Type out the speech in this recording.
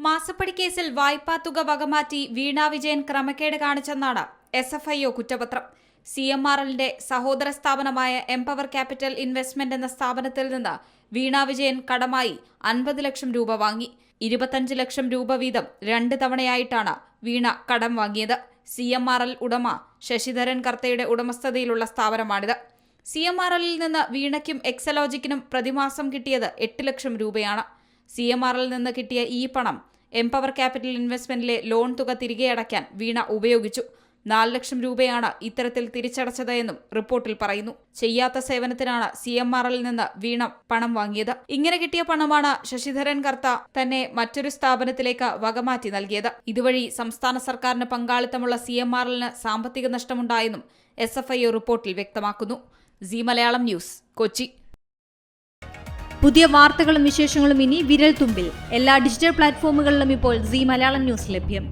മാസപ്പടി കേസിൽ വായ്പാ തുക വകമാറ്റി വീണ വിജയൻ ക്രമക്കേട് കാണിച്ചെന്നാണ് SFIO കുറ്റപത്രം. CMRLന്റെ സഹോദര സ്ഥാപനമായ എംപവർ ക്യാപിറ്റൽ ഇൻവെസ്റ്റ്മെന്റ് എന്ന സ്ഥാപനത്തിൽ നിന്ന് വീണ വിജയൻ കടമായി 50 ലക്ഷം രൂപ വാങ്ങി. 25 ലക്ഷം രൂപ വീതം 2 തവണയായിട്ടാണ് വീണ കടം വാങ്ങിയത്. CMRL ഉടമ ശശിധരൻ കർത്തയുടെ ഉടമസ്ഥതയിലുള്ള സ്ഥാപനമാണിത്. CMRLൽ നിന്ന് വീണയ്ക്കും എക്സലോജിക്കിനും പ്രതിമാസം കിട്ടിയത് 8 ലക്ഷം രൂപയാണ്. CMRLൽ നിന്ന് കിട്ടിയ ഈ പണം എംപവർ ക്യാപിറ്റൽ ഇൻവെസ്റ്റ്മെന്റിലെ ലോൺ തുക തിരികെ അടയ്ക്കാൻ വീണ ഉപയോഗിച്ചു. 4 ലക്ഷം രൂപയാണ് ഇത്തരത്തിൽ തിരിച്ചടച്ചത് എന്നും റിപ്പോർട്ടിൽ പറയുന്നു. ചെയ്യാത്ത സേവനത്തിനാണ് CMRLൽ നിന്ന് വീണ പണം വാങ്ങിയത്. ഇങ്ങനെ കിട്ടിയ പണമാണ് ശശിധരൻ കർത്ത തന്നെ മറ്റൊരു സ്ഥാപനത്തിലേക്ക് വകമാറ്റി നൽകിയത്. ഇതുവഴി സംസ്ഥാന സർക്കാരിന് പങ്കാളിത്തമുള്ള CMRLന് സാമ്പത്തിക നഷ്ടമുണ്ടായെന്നും SFIO റിപ്പോർട്ടിൽ വ്യക്തമാക്കുന്നു. Zee Malayalam news, Kochi. പുതിയ വാർത്തകളും വിശേഷങ്ങളും ഇനി വിരൽ തുമ്പിൽ. എല്ലാ ഡിജിറ്റൽ പ്ലാറ്റ്ഫോമുകളിലും ഇപ്പോൾ സീ മലയാളം ന്യൂസ് ലഭ്യം.